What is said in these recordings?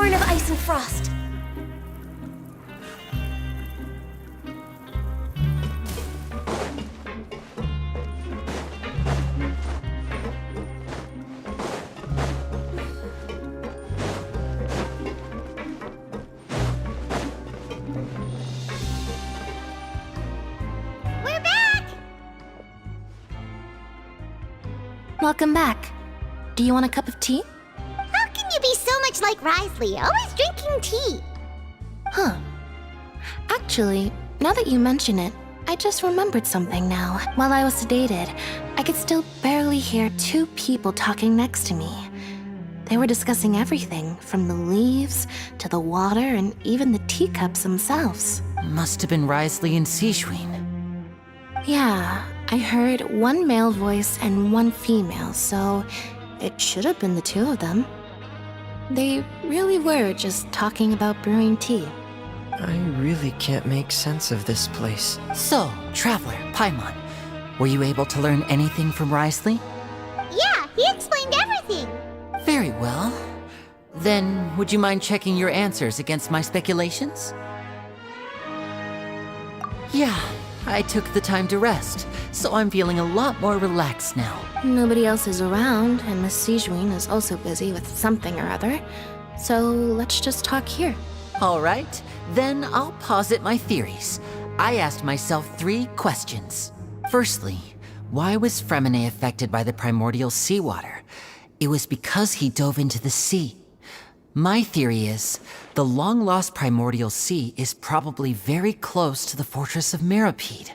born of ice and frost. We're back! Welcome back. Do you want a cup of tea? How can you be so much like Risley, always drinking tea? Huh. Actually, now that you mention it, I just remembered something now. While I was sedated, I could still barely hear two people talking next to me. They were discussing everything, from the leaves to the water and even the teacups themselves. Must have been Risley and Sijwin. Yeah, I heard one male voice and one female, so it should have been the two of them. They really were just talking about brewing tea. I really can't make sense of this place. So, Traveler, Paimon, were you able to learn anything from Risley? Yeah, he explained everything. Very well. Then, would you mind checking your answers against my speculations? Yeah, I took the time to rest, so I'm feeling a lot more relaxed now. Nobody else is around, and Miss Sijwin is also busy with something or other. So let's just talk here. All right, then I'll posit my theories. I asked myself 3 questions. Firstly, why was Fremine affected by the primordial seawater? It was because he dove into the sea. My theory is, the long-lost primordial sea is probably very close to the fortress of Meropide.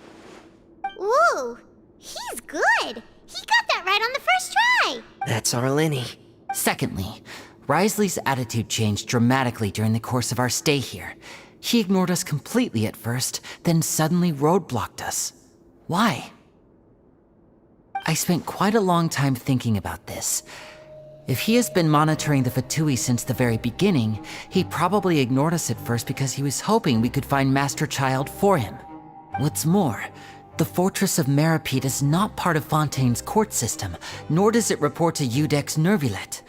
Ooh, he's good. He got that right on the first try. That's our Linny. Secondly, Risley's attitude changed dramatically during the course of our stay here. He ignored us completely at first, then suddenly roadblocked us. Why? I spent quite a long time thinking about this. If he has been monitoring the Fatui since the very beginning, he probably ignored us at first because he was hoping we could find Master Child for him. What's more, the Fortress of Meropide is not part of Fontaine's court system, nor does it report to Udex Nervulet.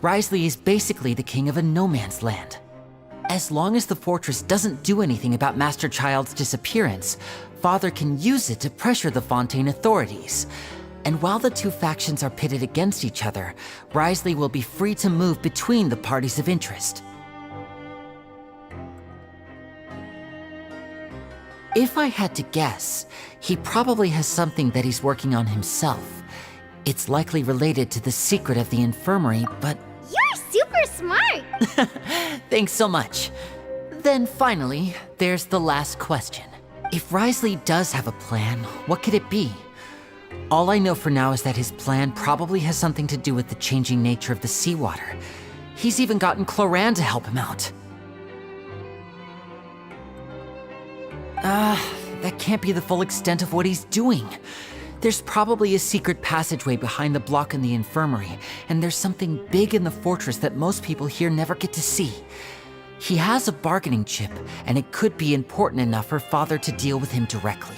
Risley is basically the king of a no-man's land. As long as the fortress doesn't do anything about Master Child's disappearance, Father can use it to pressure the Fontaine authorities. And while the two factions are pitted against each other, Risley will be free to move between the parties of interest. If I had to guess, he probably has something that he's working on himself. It's likely related to the secret of the infirmary, but... You're super smart. Thanks so much. Then finally, there's the last question. If Risley does have a plan, what could it be? All I know for now is that his plan probably has something to do with the changing nature of the seawater. He's even gotten Cloran to help him out. That can't be the full extent of what he's doing. There's probably a secret passageway behind the block in the infirmary, and there's something big in the fortress that most people here never get to see. He has a bargaining chip, and it could be important enough for Father to deal with him directly.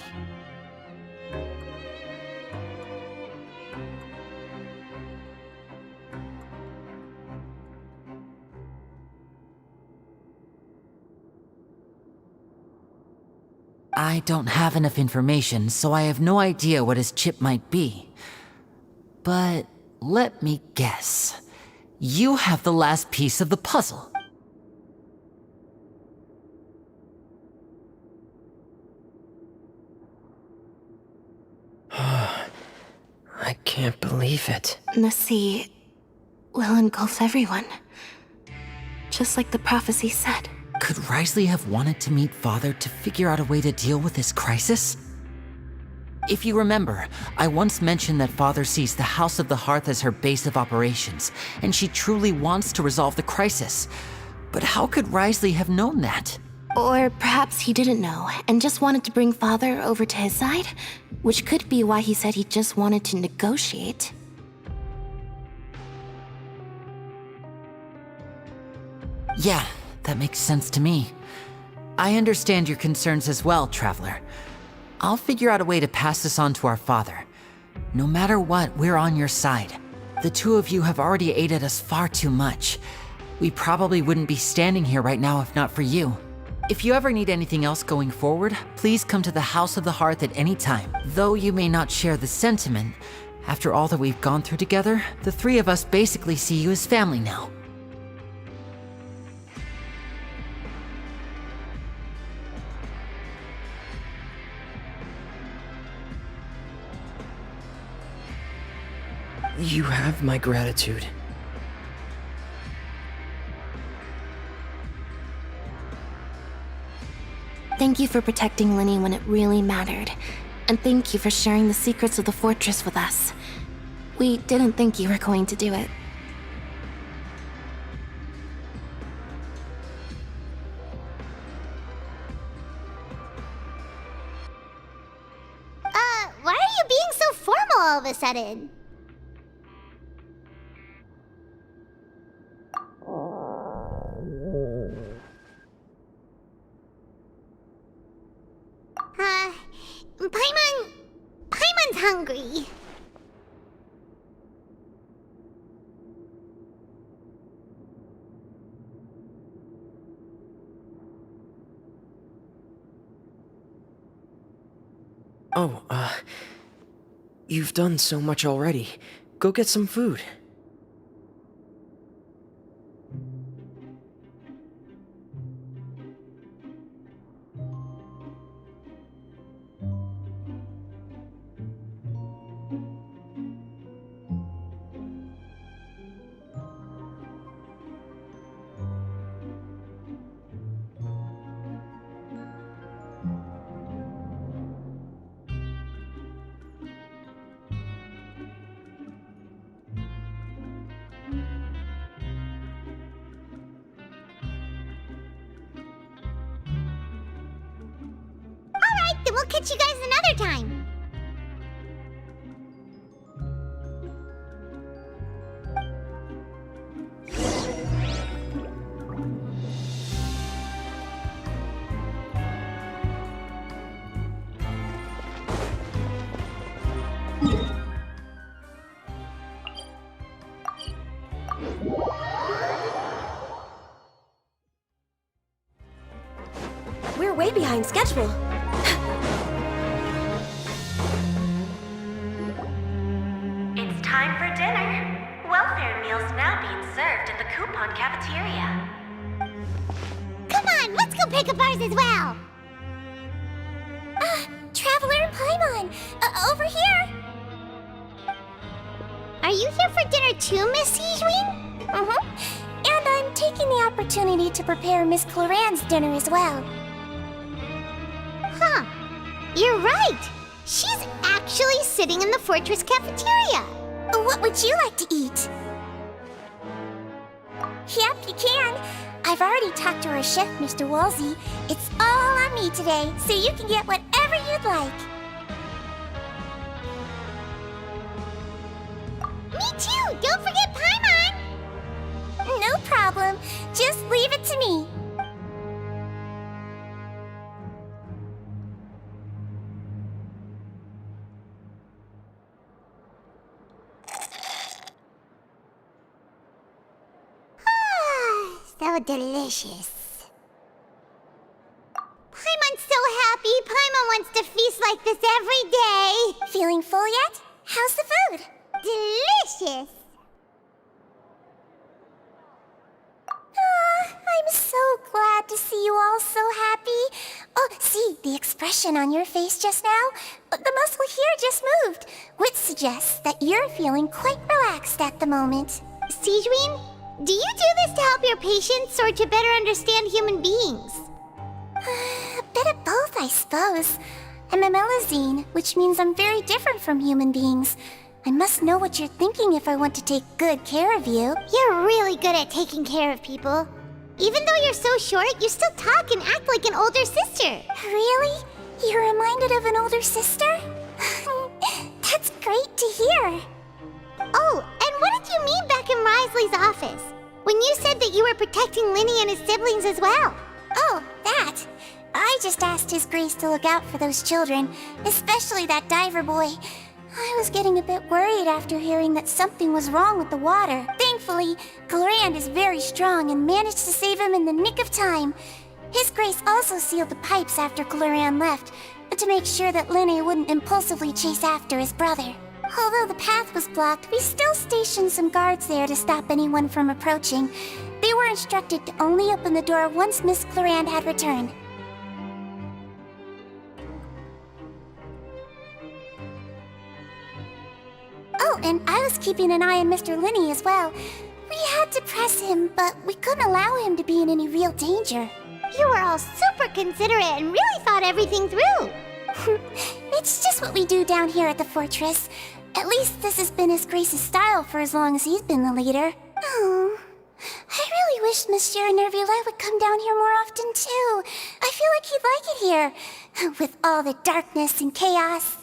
I don't have enough information, so I have no idea what his chip might be. But let me guess. You have the last piece of the puzzle. I can't believe it. The sea will engulf everyone. Just like the prophecy said. Could Risley have wanted to meet Father to figure out a way to deal with this crisis? If you remember, I once mentioned that Father sees the House of the Hearth as her base of operations, and she truly wants to resolve the crisis. But how could Risley have known that? Or perhaps he didn't know and just wanted to bring Father over to his side, which could be why he said he just wanted to negotiate. Yeah, that makes sense to me. I understand your concerns as well, Traveler. I'll figure out a way to pass this on to our father. No matter what, we're on your side. The two of you have already aided us far too much. We probably wouldn't be standing here right now if not for you. If you ever need anything else going forward, please come to the House of the Hearth at any time. Though you may not share the sentiment, after all that we've gone through together, the three of us basically see you as family now. You have my gratitude. Thank you for protecting Linny when it really mattered. And thank you for sharing the secrets of the fortress with us. We didn't think you were going to do it. Why are you being so formal all of a sudden? Paimon's hungry. Oh, you've done so much already. Go get some food. Alright, then we'll catch you guys another time. We're way behind schedule. It's time for dinner. Welfare meals now being served in the coupon cafeteria. Come on, let's go pick up ours as well. Traveler and Paimon, over here. Are you here for dinner too, Miss Sijwin? And I'm taking the opportunity to prepare Miss Cloran's dinner as well. Huh. You're right. She's actually sitting in the fortress cafeteria. What would you like to eat? Yep, you can. I've already talked to our chef, Mr. Woolsey. It's all on me today, so you can get whatever you'd like. Me too. Don't forget Paimon. No problem. Just leave it to me. So delicious. Paimon's so happy. Paimon wants to feast like this every day. Feeling full yet? How's the food? Delicious. I'm so glad to see you all so happy. Oh, see, the expression on your face just now? The muscle here just moved, which suggests that you're feeling quite relaxed at the moment. Sijwin, do you do this to help your patients or to better understand human beings? A bit of both, I suppose. I'm a Melazine, which means I'm very different from human beings. I must know what you're thinking if I want to take good care of you. You're really good at taking care of people. Even though you're so short, you still talk and act like an older sister. Really? You're reminded of an older sister? That's great to hear. Oh, and what did you mean back in Risley's office? When you said that you were protecting Linny and his siblings as well? Oh, that. I just asked His Grace to look out for those children, especially that diver boy. I was getting a bit worried after hearing that something was wrong with the water. Thankfully, Glorand is very strong and managed to save him in the nick of time. His Grace also sealed the pipes after Glorand left, to make sure that Linne wouldn't impulsively chase after his brother. Although the path was blocked, we still stationed some guards there to stop anyone from approaching. They were instructed to only open the door once Miss Glorand had returned. Oh, and I was keeping an eye on Mr. Linne as well. We had to press him, but we couldn't allow him to be in any real danger. You were all super considerate and really thought everything through. It's just what we do down here at the fortress. At least this has been His Grace's style for as long as he's been the leader. Oh, I really wish Monsieur Nervula would come down here more often too. I feel like he'd like it here, with all the darkness and chaos.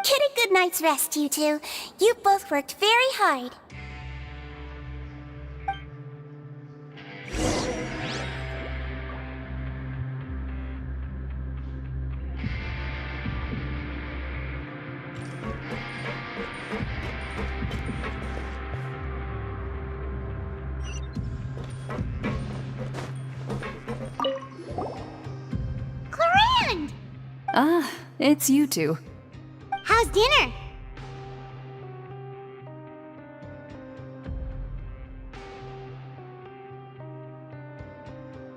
Get a good night's rest, you two. You both worked very hard. Glorand! Ah, it's you two. How's dinner?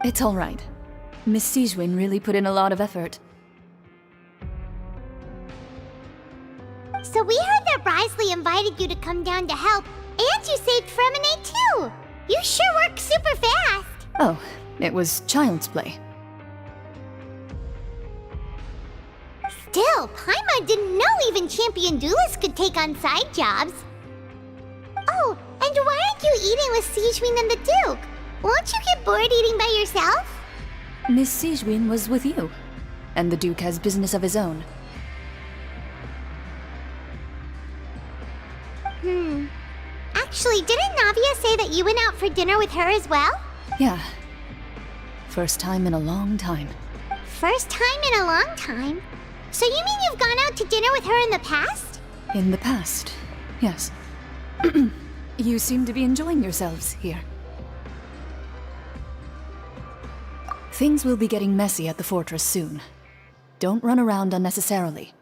It's all right. Miss Sijwin really put in a lot of effort. So we heard that Risley invited you to come down to help, and you saved Fremine too! You sure work super fast! Oh, it was child's play. Still, Paimon didn't know even champion duelists could take on side jobs. Oh, and why aren't you eating with Sijwin and the Duke? Won't you get bored eating by yourself? Miss Sijwin was with you, and the Duke has business of his own. Actually, didn't Navia say that you went out for dinner with her as well? Yeah. First time in a long time. First time in a long time? So you mean you've gone out to dinner with her in the past? In the past, yes. You seem to be enjoying yourselves here. Things will be getting messy at the fortress soon. Don't run around unnecessarily.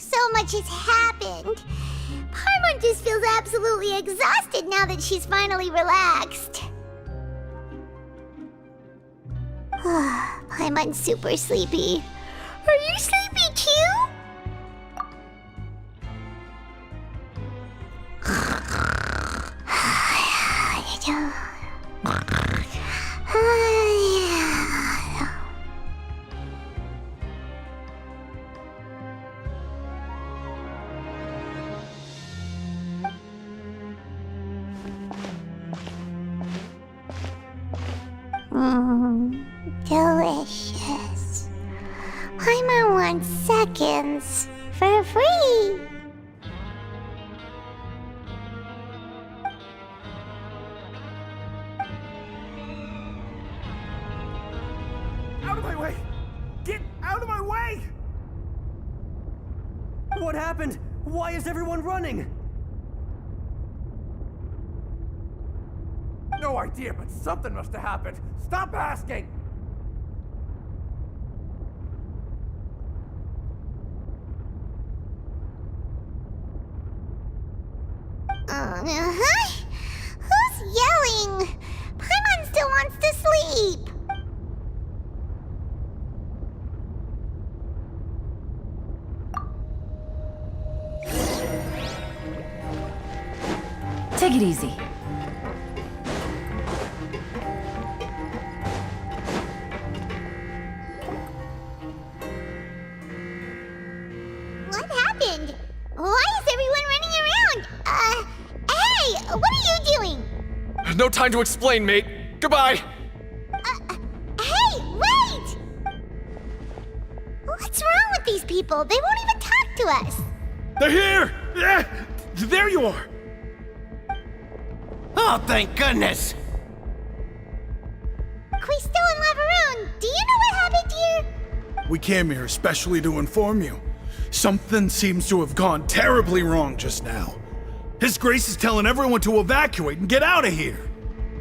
So much has happened. Paimon just feels absolutely exhausted now that she's finally relaxed. Paimon's super sleepy. Are you sleepy too? Delicious. Paimon wants seconds for free. my way! Get out of my way! What happened? Why is everyone running? No idea, but something must have happened. Stop asking! Uh-huh. Who's yelling? Paimon still wants to sleep. Take it easy. What happened? Why is everyone running around? Hey, what are you doing? No time to explain, mate. Goodbye. Hey, wait! What's wrong with these people? They won't even talk to us. They're here! There you are! Oh, thank goodness! Quisto and Lavaroon, do you know what happened here? We came here especially to inform you. Something seems to have gone terribly wrong just now. His Grace is telling everyone to evacuate and get out of here.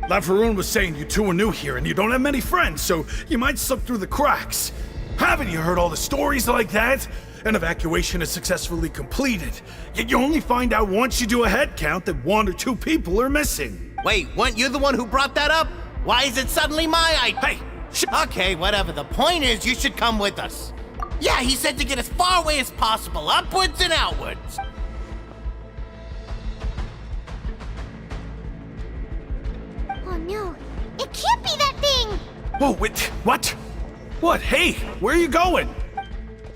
Lavaroon was saying you two are new here and you don't have many friends, so you might slip through the cracks. Haven't you heard all the stories like that? An evacuation is successfully completed, yet you only find out once you do a head count that 1 or 2 people are missing. Wait, weren't you the one who brought that up? Why is it suddenly my idea? Hey, Okay, whatever. The point is, you should come with us. Yeah, he said to get as far away as possible, upwards and outwards. Oh no, it can't be that thing! Whoa, wait, what? What? Hey, where are you going?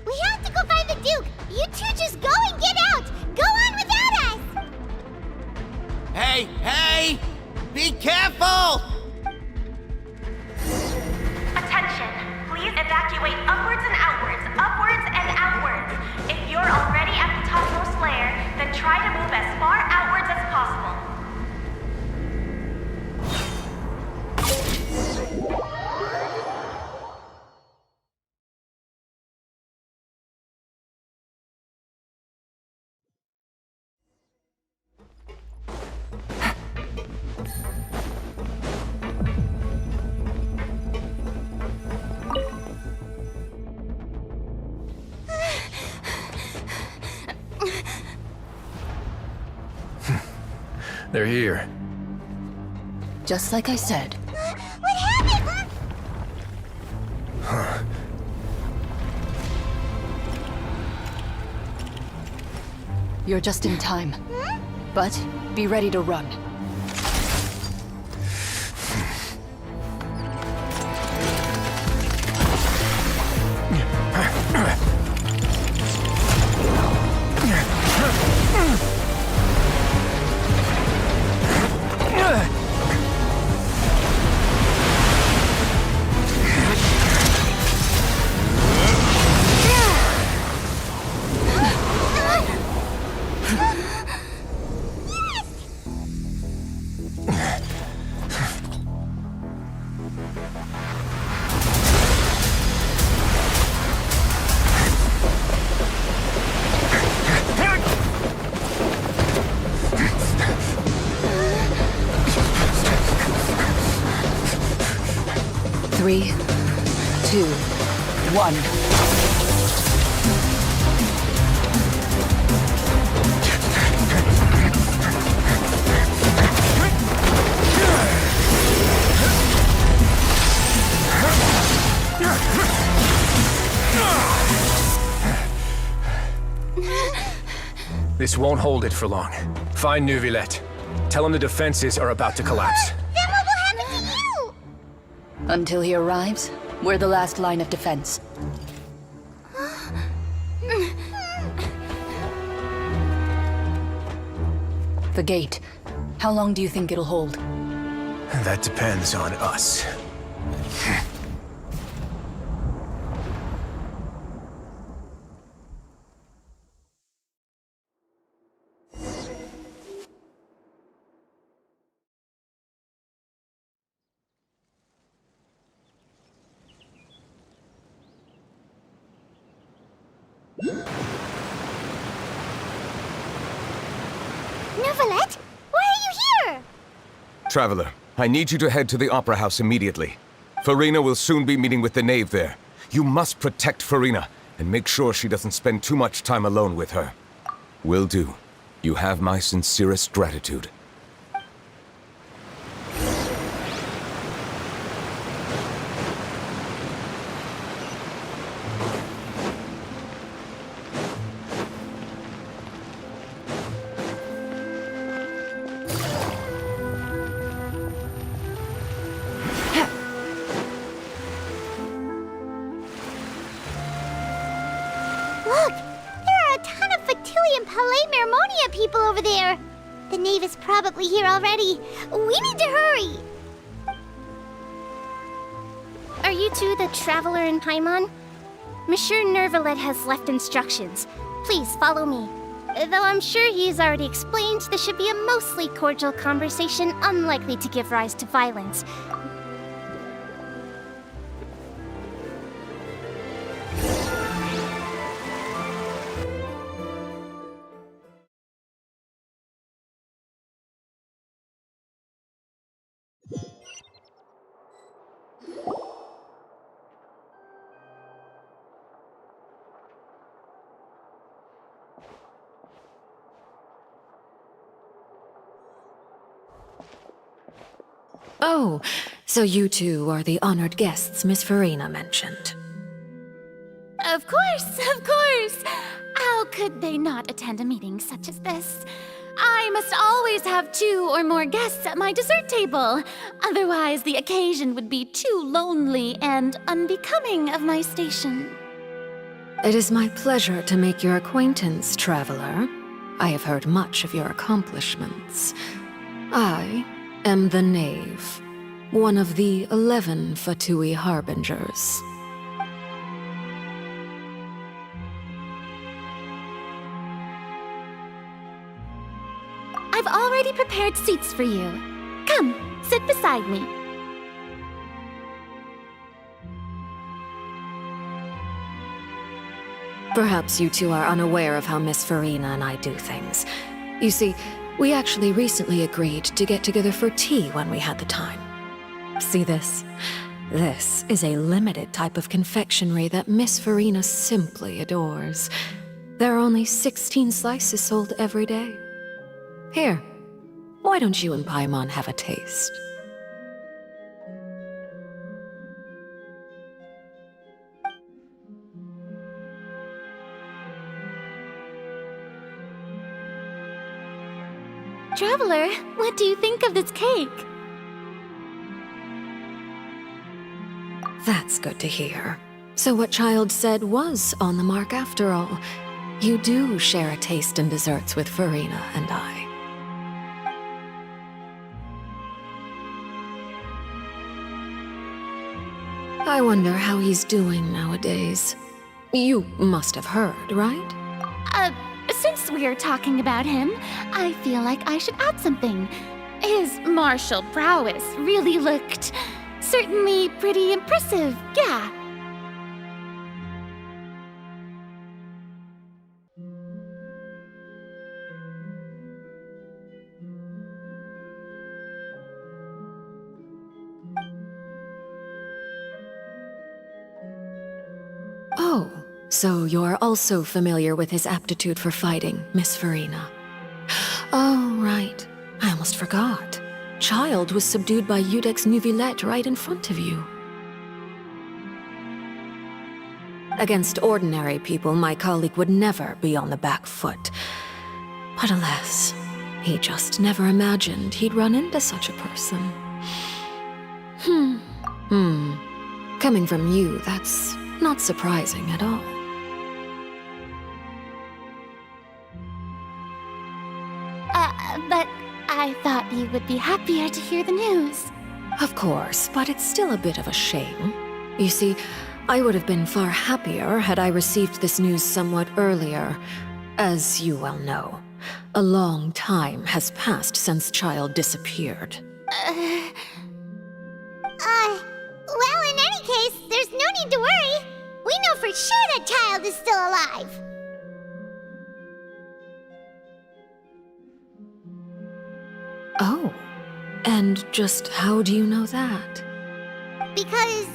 We have to go find the Duke! You two just go and get out! Go on without us! Hey, hey! Be careful! Attention! Please evacuate upwards and outwards, upwards and outwards. If you're already at the topmost layer, then try to move as far outwards as possible. They're here. Just like I said. What happened? You're just in time. But be ready to run. Three, 2, 1. This won't hold it for long. Find Neuvillette. Tell him the defenses are about to collapse. Then what will happen to you? Until he arrives, we're the last line of defense. The gate. How long do you think it'll hold? That depends on us. Neuvillette, why are you here? Traveler, I need you to head to the Opera House immediately. Farina will soon be meeting with the Knave there. You must protect Farina, and make sure she doesn't spend too much time alone with her. Will do. You have my sincerest gratitude. Look! There are a ton of Fatui and Palais Mermonia people over there! The Knave is probably here already. We need to hurry! Are you two the Traveler and Paimon? Monsieur Neuvillette has left instructions. Please follow me. Though I'm sure he's already explained, this should be a mostly cordial conversation, unlikely to give rise to violence. Oh, so you two are the honored guests Miss Farina mentioned. Of course, of course! How could they not attend a meeting such as this? I must always have 2 or more guests at my dessert table. Otherwise, the occasion would be too lonely and unbecoming of my station. It is my pleasure to make your acquaintance, Traveler. I have heard much of your accomplishments. I am the Knave, one of the 11 Fatui Harbingers. I've already prepared seats for you. Come, sit beside me. Perhaps you two are unaware of how Miss Farina and I do things. You see, we actually recently agreed to get together for tea when we had the time. See this? This is a limited type of confectionery that Miss Farina simply adores. There are only 16 slices sold every day. Here, why don't you and Paimon have a taste? Traveler, what do you think of this cake? That's good to hear. So what Child said was on the mark after all. You do share a taste in desserts with Farina and I. I wonder how he's doing nowadays. You must have heard, right? Since we're talking about him, I feel like I should add something. His martial prowess really looked certainly pretty impressive, yeah. Oh, so you're also familiar with his aptitude for fighting, Miss Farina. Oh, right. I almost forgot. Child was subdued by Udex Neuvillette right in front of you. Against ordinary people, my colleague would never be on the back foot. But alas, he just never imagined he'd run into such a person. Coming from you, that's not surprising at all. But I thought you would be happier to hear the news. Of course, but it's still a bit of a shame. You see, I would have been far happier had I received this news somewhat earlier. As you well know, a long time has passed since Child disappeared. Well, in any case, there's no need to worry. We know for sure that Child is still alive. And just how do you know that? Because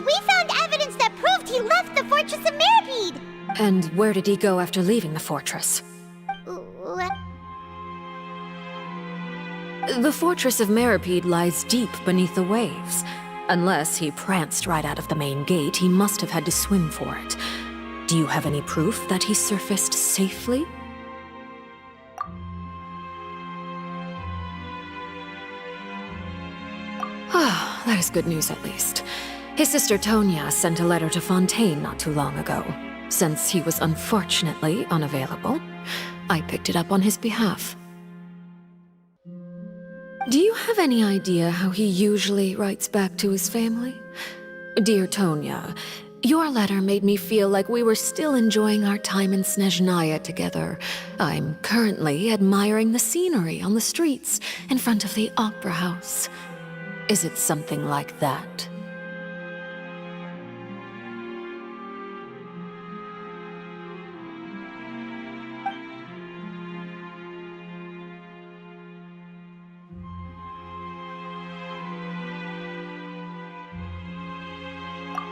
we found evidence that proved he left the Fortress of Meripede! And where did he go after leaving the fortress? The Fortress of Meripede lies deep beneath the waves. Unless he pranced right out of the main gate, he must have had to swim for it. Do you have any proof that he surfaced safely? Ah, that is good news at least. His sister Tonya sent a letter to Fontaine not too long ago. Since he was unfortunately unavailable, I picked it up on his behalf. Do you have any idea how he usually writes back to his family? Dear Tonya, your letter made me feel like we were still enjoying our time in Snezhnaya together. I'm currently admiring the scenery on the streets in front of the Opera House. Is it something like that?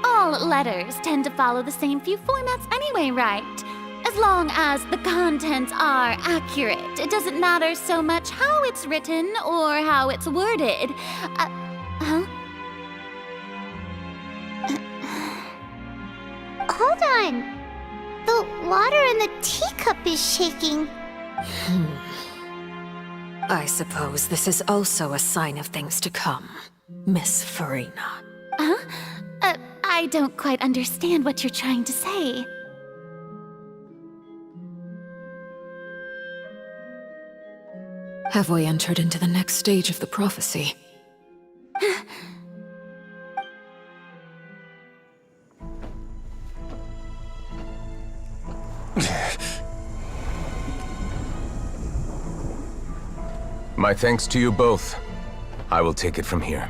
All letters tend to follow the same few formats anyway, right? As long as the contents are accurate, it doesn't matter so much how it's written or how it's worded. Hold on. The water in the teacup is shaking. I suppose this is also a sign of things to come, Miss Farina. I don't quite understand what you're trying to say. Have we entered into the next stage of the prophecy? My thanks to you both. I will take it from here.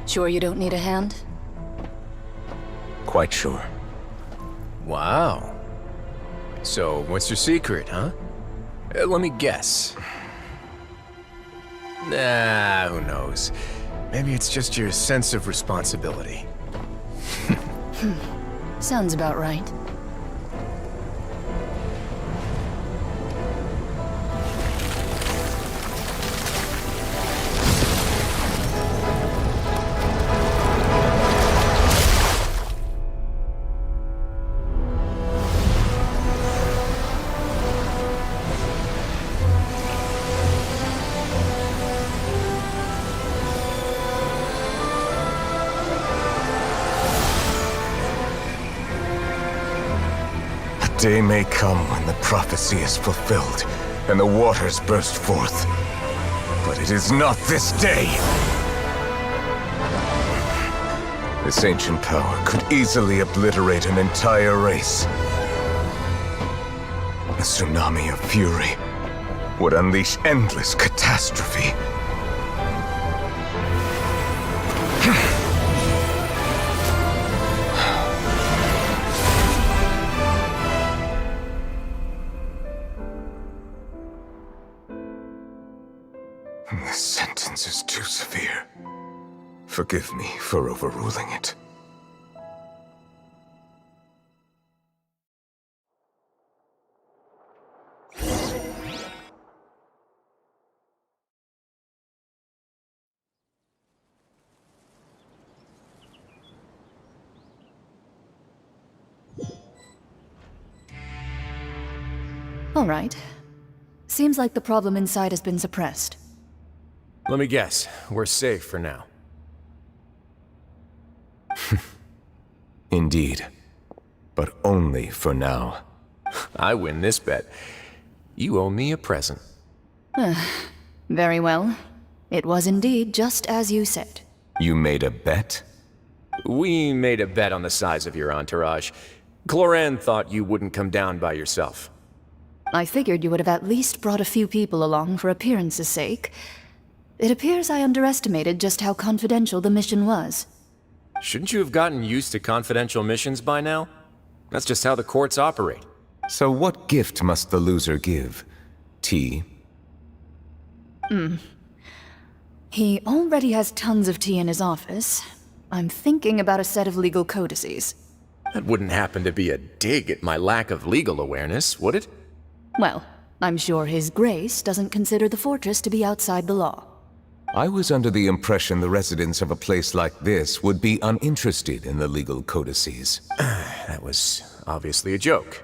Sure you don't need a hand? Quite sure. Wow. So, what's your secret, huh? Let me guess. Nah, who knows? Maybe it's just your sense of responsibility. Sounds about right. Day may come when the prophecy is fulfilled, and the waters burst forth. But it is not this day! This ancient power could easily obliterate an entire race. A tsunami of fury would unleash endless catastrophe. This sentence is too severe. Forgive me for overruling it. All right. Seems like the problem inside has been suppressed. Let me guess, we're safe for now. Indeed. But only for now. I win this bet. You owe me a present. Very well. It was indeed just as you said. You made a bet? We made a bet on the size of your entourage. Cloran thought you wouldn't come down by yourself. I figured you would have at least brought a few people along for appearance's sake. It appears I underestimated just how confidential the mission was. Shouldn't you have gotten used to confidential missions by now? That's just how the courts operate. So what gift must the loser give? Tea? He already has tons of tea in his office. I'm thinking about a set of legal codices. That wouldn't happen to be a dig at my lack of legal awareness, would it? Well, I'm sure His Grace doesn't consider the fortress to be outside the law. I was under the impression the residents of a place like this would be uninterested in the legal codices. That was obviously a joke.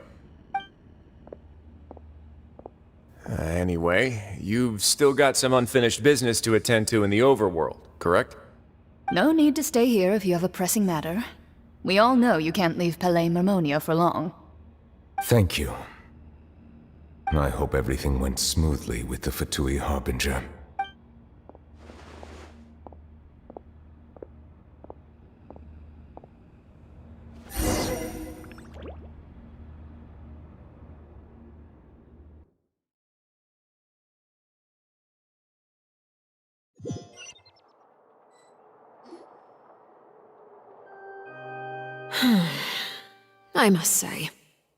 Anyway, you've still got some unfinished business to attend to in the overworld, correct? No need to stay here if you have a pressing matter. We all know you can't leave Palais Marmonia for long. Thank you. I hope everything went smoothly with the Fatui Harbinger. I must say,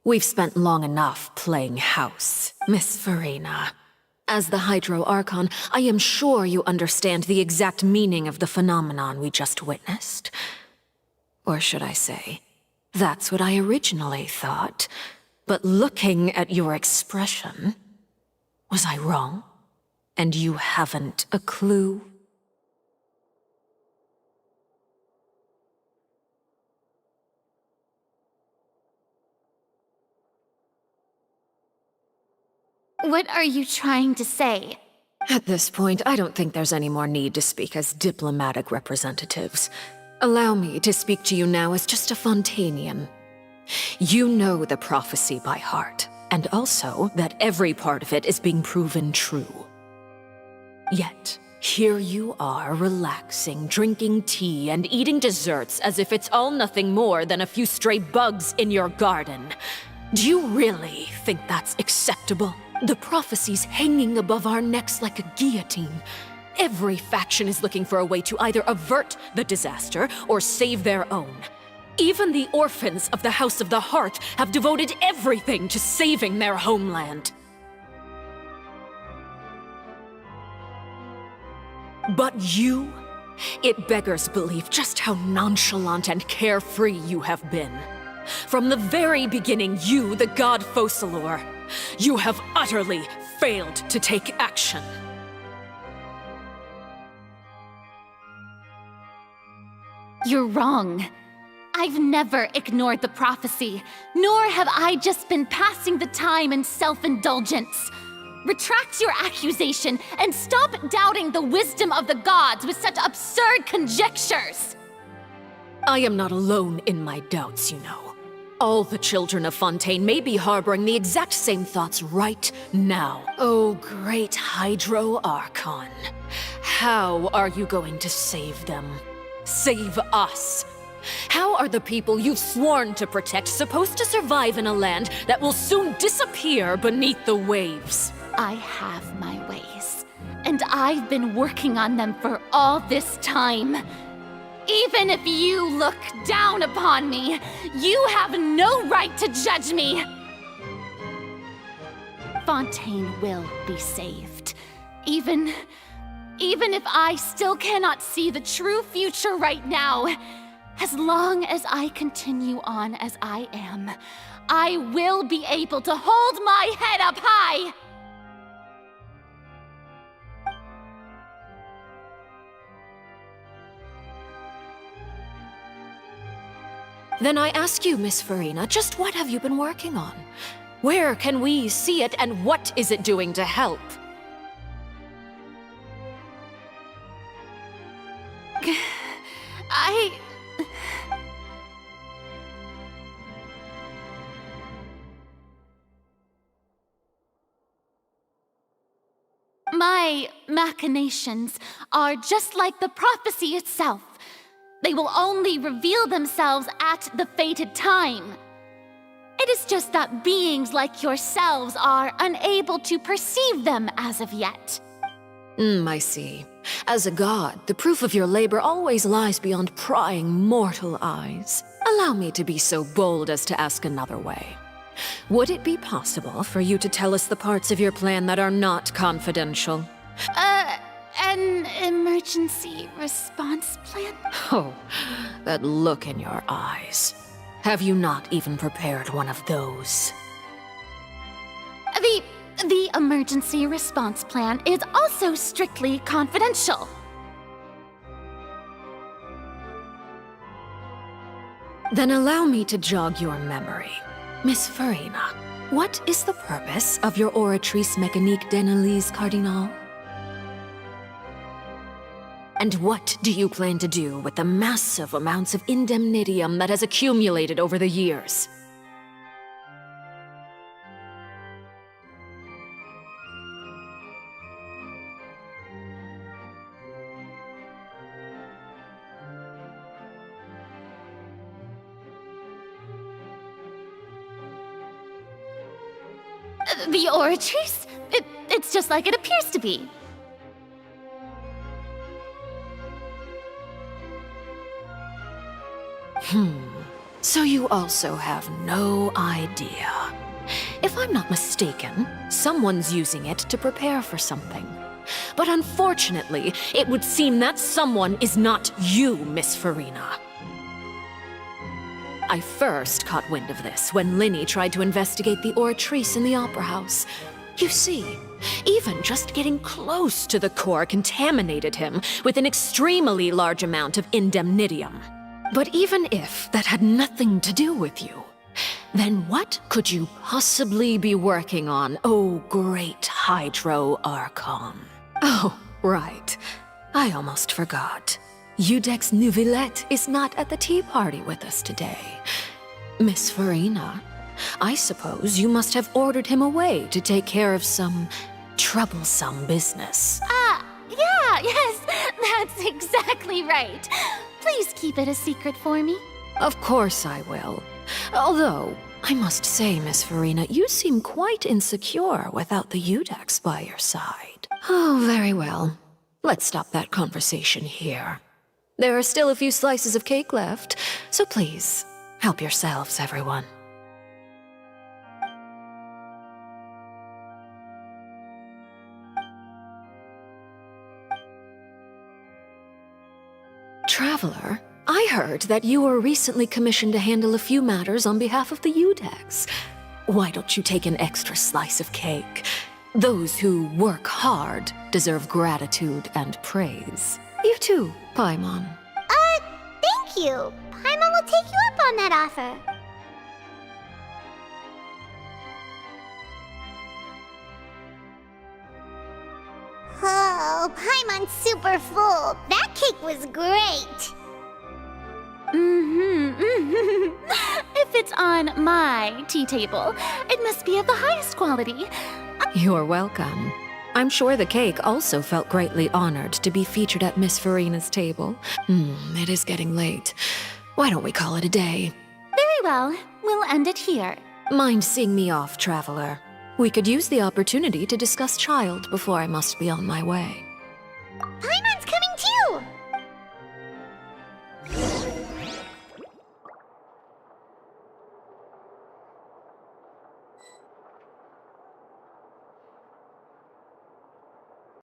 we've spent long enough playing house, Miss Farina. As the Hydro Archon, I am sure you understand the exact meaning of the phenomenon we just witnessed. Or should I say, that's what I originally thought. But looking at your expression, was I wrong? And you haven't a clue? What are you trying to say? At this point, I don't think there's any more need to speak as diplomatic representatives. Allow me to speak to you now as just a Fontanian. You know the prophecy by heart, and also that every part of it is being proven true. Yet, here you are relaxing, drinking tea, and eating desserts as if it's all nothing more than a few stray bugs in your garden. Do you really think that's acceptable? The prophecy's hanging above our necks like a guillotine. Every faction is looking for a way to either avert the disaster or save their own. Even the orphans of the House of the Heart have devoted everything to saving their homeland. But you? It beggars belief just how nonchalant and carefree you have been. From the very beginning, you, the god Focalor, you have utterly failed to take action. You're wrong. I've never ignored the prophecy, nor have I just been passing the time in self-indulgence. Retract your accusation and stop doubting the wisdom of the gods with such absurd conjectures! I am not alone in my doubts, you know. All the children of Fontaine may be harboring the exact same thoughts right now. Oh, great Hydro Archon. How are you going to save them? Save us? How are the people you've sworn to protect supposed to survive in a land that will soon disappear beneath the waves? I have my ways, and I've been working on them for all this time. Even if you look down upon me, you have no right to judge me! Fontaine will be saved. Even if I still cannot see the true future right now, as long as I continue on as I am, I will be able to hold my head up high! Then I ask you, Miss Farina, just what have you been working on? Where can we see it, and what is it doing to help? My machinations are just like the prophecy itself. They will only reveal themselves at the fated time. It is just that beings like yourselves are unable to perceive them as of yet. I see. As a god, the proof of your labor always lies beyond prying mortal eyes. Allow me to be so bold as to ask another way. Would it be possible for you to tell us the parts of your plan that are not confidential? An emergency response plan? Oh, that look in your eyes. Have you not even prepared one of those? The emergency response plan is also strictly confidential. Then allow me to jog your memory. Miss Farina, what is the purpose of your Oratrice Mécanique d'Analyse Cardinal? And what do you plan to do with the massive amounts of indemnitium that has accumulated over the years? The Oratrice? It's just like it appears to be. So you also have no idea. If I'm not mistaken, someone's using it to prepare for something. But unfortunately, it would seem that someone is not you, Miss Farina. I first caught wind of this when Linny tried to investigate the Oratrice in the Opera House. You see, even just getting close to the core contaminated him with an extremely large amount of indemnitium. But even if that had nothing to do with you, then what could you possibly be working on, oh great Hydro Archon? Oh, right. I almost forgot. Udex Nouvillette is not at the tea party with us today. Miss Farina, I suppose you must have ordered him away to take care of some troublesome business. Yes, that's exactly right. Please keep it a secret for me. Of course I will. Although, I must say, Miss Farina, you seem quite insecure without the Udex by your side. Oh, very well. Let's stop that conversation here. There are still a few slices of cake left, so please, help yourselves, everyone. Traveler, I heard that you were recently commissioned to handle a few matters on behalf of the Udex. Why don't you take an extra slice of cake? Those who work hard deserve gratitude and praise. You too, Paimon. Thank you. Paimon will take you up on that offer. Oh, Paimon's super full. That cake was great. If it's on my tea table, it must be of the highest quality. You're welcome. I'm sure the cake also felt greatly honored to be featured at Miss Farina's table. It is getting late. Why don't we call it a day? Very well. We'll end it here. Mind seeing me off, Traveler? We could use the opportunity to discuss Child before I must be on my way.